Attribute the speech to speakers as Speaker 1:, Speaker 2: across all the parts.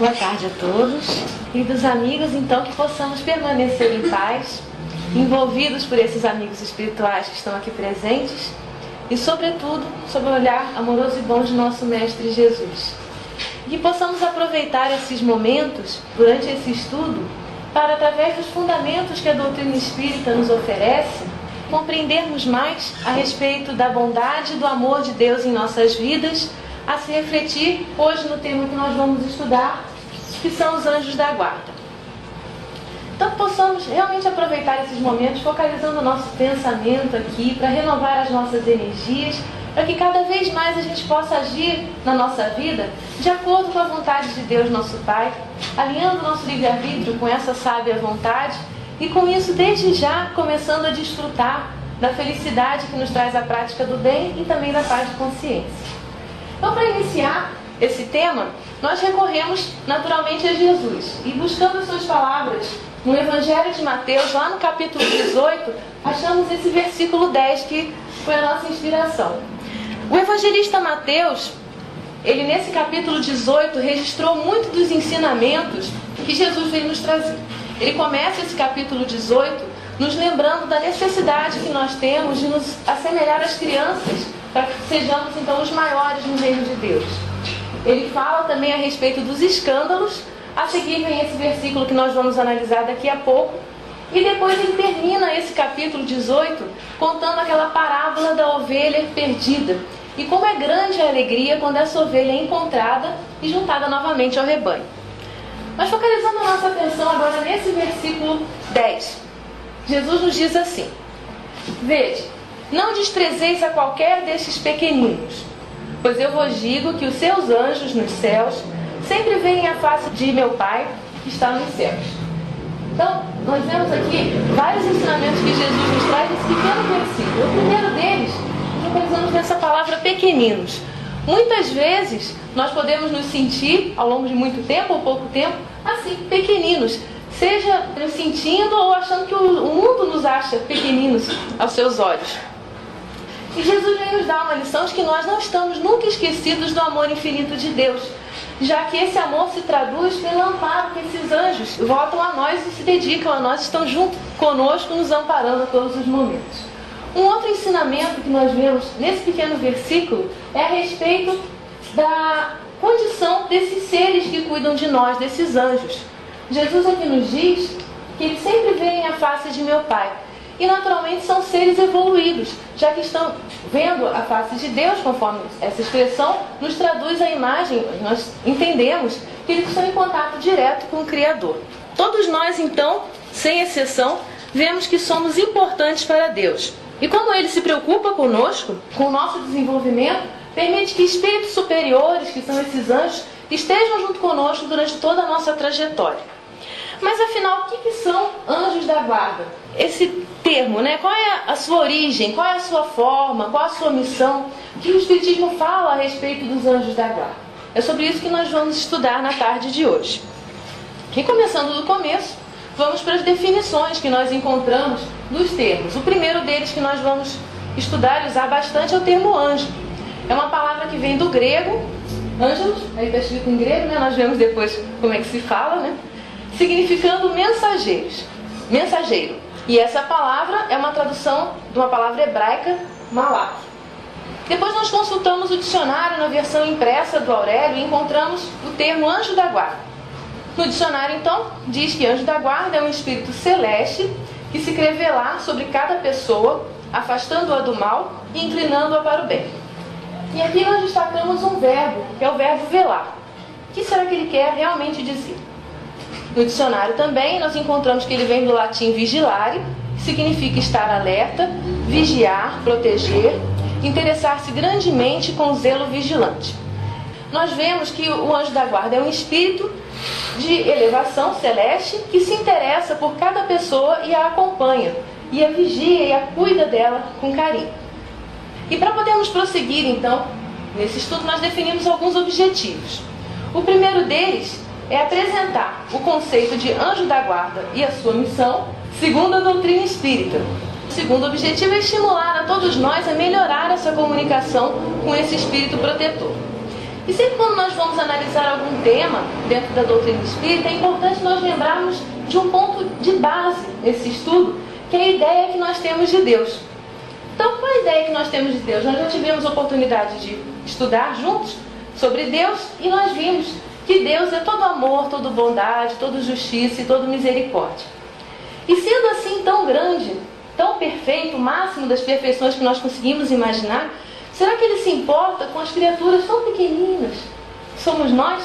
Speaker 1: Boa tarde a todos. Queridos amigos, então que possamos permanecer em paz, envolvidos por esses amigos espirituais que estão aqui presentes e, sobretudo, sob o olhar amoroso e bom de nosso Mestre Jesus. Que possamos aproveitar esses momentos, durante esse estudo, para, através dos fundamentos que a doutrina espírita nos oferece, compreendermos mais a respeito da bondade e do amor de Deus em nossas vidas, a se refletir hoje no tema que nós vamos estudar, que são os anjos da guarda. Então possamos realmente aproveitar esses momentos, focalizando o nosso pensamento aqui, para renovar as nossas energias, para que cada vez mais a gente possa agir na nossa vida de acordo com a vontade de Deus, nosso Pai, alinhando o nosso livre-arbítrio com essa sábia vontade e com isso, desde já, começando a desfrutar da felicidade que nos traz a prática do bem e também da paz de consciência. Então, para iniciar esse tema, nós recorremos naturalmente a Jesus e, buscando as suas palavras no Evangelho de Mateus, lá no capítulo 18, achamos esse versículo 10 que foi a nossa inspiração. O evangelista Mateus, ele nesse capítulo 18 registrou muito dos ensinamentos que Jesus veio nos trazer. Ele começa esse capítulo 18 nos lembrando da necessidade que nós temos de nos assemelhar às crianças, para que sejamos então os maiores no reino de Deus. Ele fala também a respeito dos escândalos. A seguir vem esse versículo que nós vamos analisar daqui a pouco. E depois ele termina esse capítulo 18 contando aquela parábola da ovelha perdida. E como é grande a alegria quando essa ovelha é encontrada e juntada novamente ao rebanho. Mas focalizando a nossa atenção agora nesse versículo 10. Jesus nos diz assim: Vede, não desprezeis a qualquer destes pequeninos, pois eu vos digo que os seus anjos nos céus sempre veem a face de meu Pai que está nos céus. Então, nós vemos aqui vários ensinamentos que Jesus nos traz nesse pequeno versículo. O primeiro deles, focalizamos nessa palavra pequeninos. Muitas vezes, nós podemos nos sentir, ao longo de muito tempo ou pouco tempo, assim, pequeninos. Seja nos sentindo ou achando que o mundo nos acha pequeninos aos seus olhos. E Jesus vem nos dar uma lição de que nós não estamos nunca esquecidos do amor infinito de Deus, já que esse amor se traduz pelo amparo que esses anjos voltam a nós e se dedicam a nós, estão junto conosco, nos amparando a todos os momentos. Um outro ensinamento que nós vemos nesse pequeno versículo é a respeito da condição desses seres que cuidam de nós, desses anjos. Jesus aqui nos diz que eles sempre veem a face de meu Pai. E naturalmente são seres evoluídos, já que estão vendo a face de Deus, conforme essa expressão nos traduz a imagem. Nós entendemos que eles estão em contato direto com o Criador. Todos nós, então, sem exceção, vemos que somos importantes para Deus. E como Ele se preocupa conosco, com o nosso desenvolvimento, permite que espíritos superiores, que são esses anjos, estejam junto conosco durante toda a nossa trajetória. Mas afinal, o que são anjos da guarda? Esse termo, né? Qual é a sua origem? Qual é a sua forma? Qual a sua missão? O que o Espiritismo fala a respeito dos anjos da guarda? É sobre isso que nós vamos estudar na tarde de hoje. E começando do começo, vamos para as definições que nós encontramos dos termos. O primeiro deles que nós vamos estudar e usar bastante é o termo anjo. É uma palavra que vem do grego, ângelos, aí está escrito em grego, né? Nós vemos depois como é que se fala, né? Significando mensageiros, mensageiro. E essa palavra é uma tradução de uma palavra hebraica, malach. Depois nós consultamos o dicionário na versão impressa do Aurélio e encontramos o termo anjo da guarda. No dicionário, então, diz que anjo da guarda é um espírito celeste que se quer velar sobre cada pessoa, afastando-a do mal e inclinando-a para o bem. E aqui nós destacamos um verbo, que é o verbo velar. O que será que ele quer realmente dizer? No dicionário também nós encontramos que ele vem do latim vigilare, que significa estar alerta, vigiar, proteger, interessar-se grandemente com zelo vigilante. Nós vemos que o anjo da guarda é um espírito de elevação celeste que se interessa por cada pessoa e a acompanha, e a vigia e a cuida dela com carinho. E para podermos prosseguir então nesse estudo, nós definimos alguns objetivos. O primeiro deles é apresentar o conceito de anjo da guarda e a sua missão, segundo a doutrina espírita. O segundo objetivo é estimular a todos nós a melhorar essa comunicação com esse espírito protetor. E sempre quando nós vamos analisar algum tema dentro da doutrina espírita, é importante nós lembrarmos de um ponto de base nesse estudo, que é a ideia que nós temos de Deus. Então, qual é a ideia que nós temos de Deus? Nós já tivemos a oportunidade de estudar juntos sobre Deus e nós vimos que Deus é todo amor, todo bondade, todo justiça e todo misericórdia. E sendo assim tão grande, tão perfeito, o máximo das perfeições que nós conseguimos imaginar, será que Ele se importa com as criaturas tão pequeninas que somos nós?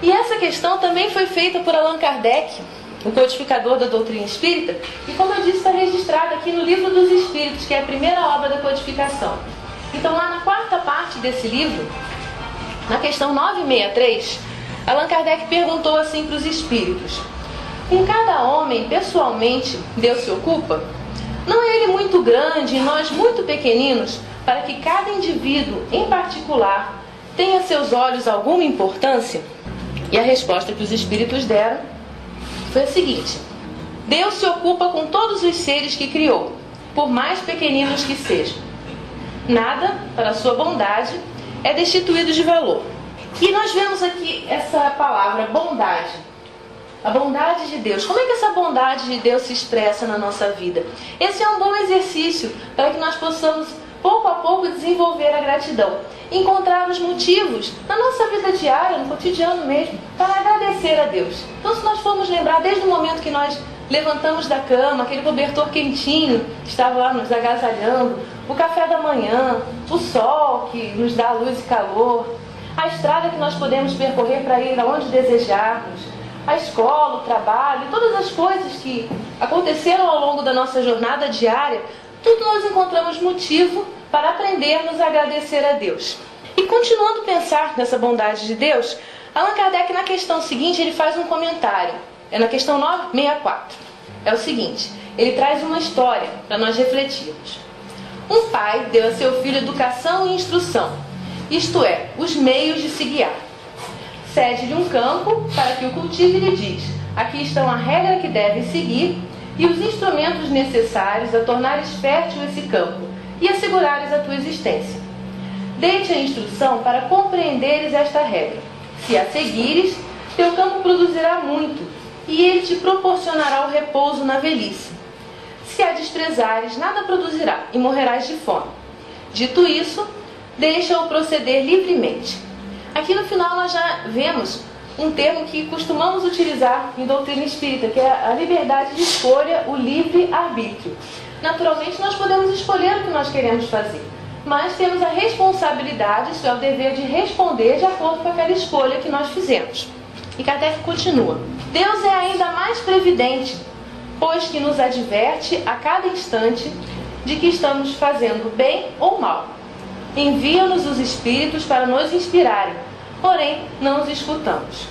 Speaker 1: E essa questão também foi feita por Allan Kardec, o codificador da doutrina espírita, e como eu disse, está registrada aqui no Livro dos Espíritos, que é a primeira obra da codificação. Então, lá na quarta parte desse livro, na questão 963, Allan Kardec perguntou assim para os espíritos: com cada homem, pessoalmente, Deus se ocupa? Não é Ele muito grande e nós muito pequeninos, para que cada indivíduo, em particular, tenha a seus olhos alguma importância? E a resposta que os espíritos deram foi a seguinte: Deus se ocupa com todos os seres que criou, por mais pequeninos que sejam. Nada, para a sua bondade, é destituído de valor. E nós vemos aqui essa palavra, bondade. A bondade de Deus. Como é que essa bondade de Deus se expressa na nossa vida? Esse é um bom exercício para que nós possamos, pouco a pouco, desenvolver a gratidão. Encontrar os motivos na nossa vida diária, no cotidiano mesmo, para agradecer a Deus. Então, se nós formos lembrar desde o momento que nós levantamos da cama, aquele cobertor quentinho que estava lá nos agasalhando, o café da manhã, o sol que nos dá luz e calor, a estrada que nós podemos percorrer para ir aonde desejarmos, a escola, o trabalho, todas as coisas que aconteceram ao longo da nossa jornada diária, tudo nós encontramos motivo para aprendermos a agradecer a Deus. E continuando a pensar nessa bondade de Deus, Allan Kardec, na questão seguinte, ele faz um comentário. É na questão 964. É o seguinte: ele traz uma história para nós refletirmos. Um pai deu a seu filho educação e instrução, isto é, os meios de se guiar. Cede-lhe um campo para que o cultive e lhe diz: aqui estão a regra que deve seguir e os instrumentos necessários a tornares fértil esse campo e assegurares a tua existência. Dei-te a instrução para compreenderes esta regra. Se a seguires, teu campo produzirá muito e ele te proporcionará o repouso na velhice. Se a desprezares, nada produzirá e morrerás de fome. Dito isso, deixa-o proceder livremente. Aqui no final nós já vemos um termo que costumamos utilizar em doutrina espírita, que é a liberdade de escolha, o livre-arbítrio. Naturalmente nós podemos escolher o que nós queremos fazer, mas temos a responsabilidade, isso é o dever de responder de acordo com aquela escolha que nós fizemos. E Kardec continua: Deus é ainda mais previdente, pois que nos adverte a cada instante de que estamos fazendo bem ou mal. Envia-nos os espíritos para nos inspirarem, porém não os escutamos.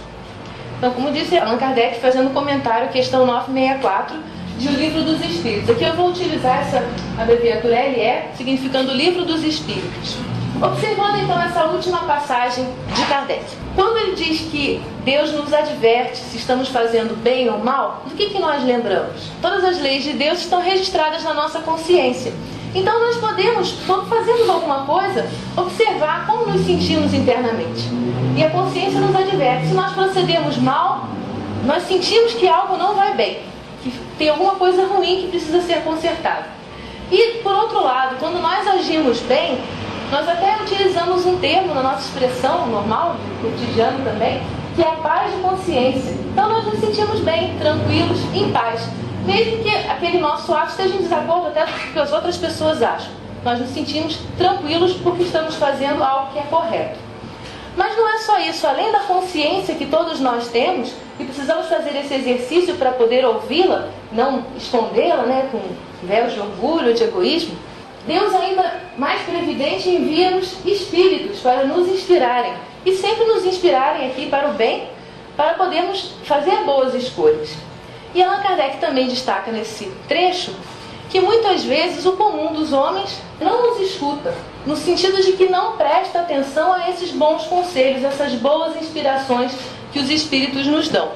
Speaker 1: Então, como disse Allan Kardec, fazendo comentário, questão 964 de O Livro dos Espíritos. Aqui eu vou utilizar essa abreviatura LE, significando Livro dos Espíritos. Observando então essa última passagem de Kardec. Quando ele diz que Deus nos adverte se estamos fazendo bem ou mal, do que nós lembramos? Todas as leis de Deus estão registradas na nossa consciência. Então nós podemos, quando fazemos alguma coisa, observar como nos sentimos internamente. E a consciência nos adverte. Se nós procedemos mal, nós sentimos que algo não vai bem, que tem alguma coisa ruim que precisa ser consertada. E por outro lado, quando nós agimos bem, nós até utilizamos um termo na nossa expressão normal, cotidiano também, que é a paz de consciência. Então nós nos sentimos bem, tranquilos, em paz. Mesmo que aquele nosso ato esteja em desacordo até com o que as outras pessoas acham. Nós nos sentimos tranquilos porque estamos fazendo algo que é correto. Mas não é só isso. Além da consciência que todos nós temos, e precisamos fazer esse exercício para poder ouvi-la, não escondê-la, com véus de orgulho, de egoísmo, Deus, ainda mais previdente, envia-nos espíritos para nos inspirarem. E sempre nos inspirarem aqui para o bem, para podermos fazer boas escolhas. E Allan Kardec também destaca nesse trecho que muitas vezes o comum dos homens não nos escuta, no sentido de que não presta atenção a esses bons conselhos, essas boas inspirações que os espíritos nos dão.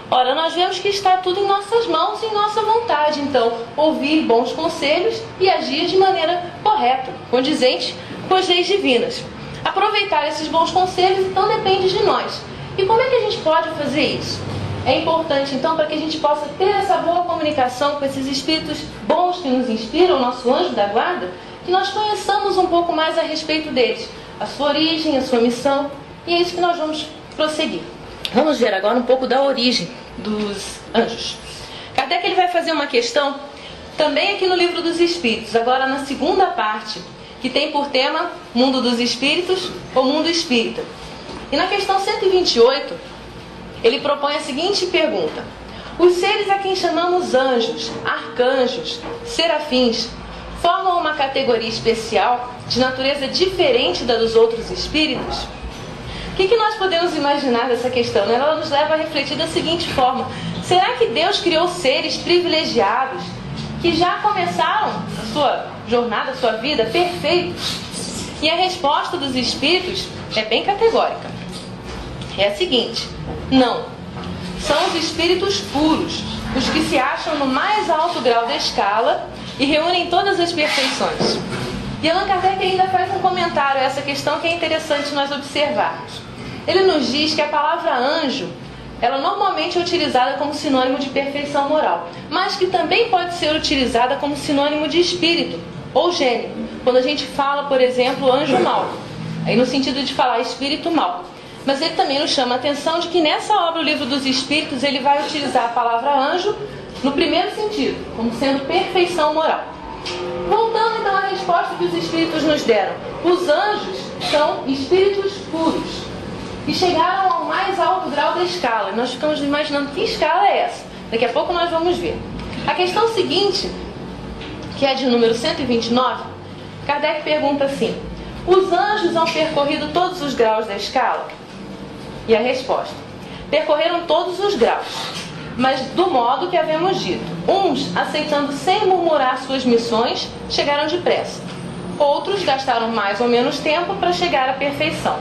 Speaker 1: Ora, nós vemos que está tudo em nossas mãos e em nossa vontade, então, ouvir bons conselhos e agir de maneira correta, condizente com as leis divinas. aproveitar esses bons conselhos, então depende de nós. E como é que a gente pode fazer isso? É importante, então, para que a gente possa ter essa boa comunicação com esses espíritos bons que nos inspiram, o nosso anjo da guarda, que nós conheçamos um pouco mais a respeito deles, a sua origem, a sua missão, e é isso que nós vamos prosseguir. Vamos ver agora um pouco da origem dos anjos. Kardec ele vai fazer uma questão também aqui no Livro dos Espíritos, agora na segunda parte, que tem por tema Mundo dos Espíritos ou Mundo Espírita. E na questão 128, ele propõe a seguinte pergunta: os seres a quem chamamos anjos, arcanjos, serafins, formam uma categoria especial de natureza diferente da dos outros espíritos? O que nós podemos imaginar dessa questão? Ela nos leva a refletir da seguinte forma: será que Deus criou seres privilegiados que já começaram a sua jornada, a sua vida perfeitos? E a resposta dos espíritos é bem categórica. É a seguinte: não. São os espíritos puros, os que se acham no mais alto grau da escala e reúnem todas as perfeições. E Allan Kardec ainda faz um comentário a essa questão que é interessante nós observarmos. Ele nos diz que a palavra anjo, ela normalmente é utilizada como sinônimo de perfeição moral, mas que também pode ser utilizada como sinônimo de espírito ou gênio, quando a gente fala, por exemplo, anjo mau, aí no sentido de falar espírito mau. Mas ele também nos chama a atenção de que nessa obra, o Livro dos Espíritos, ele vai utilizar a palavra anjo no primeiro sentido, como sendo perfeição moral. Voltando então à resposta que os espíritos nos deram: os anjos são espíritos puros e chegaram ao mais alto grau da escala. Nós ficamos imaginando que escala é essa. Daqui a pouco nós vamos ver. A questão seguinte, que é de número 129, Kardec pergunta assim: os anjos han percorrido todos os graus da escala? E a resposta: percorreram todos os graus, mas do modo que havemos dito. Uns, aceitando sem murmurar suas missões, chegaram depressa. Outros gastaram mais ou menos tempo para chegar à perfeição.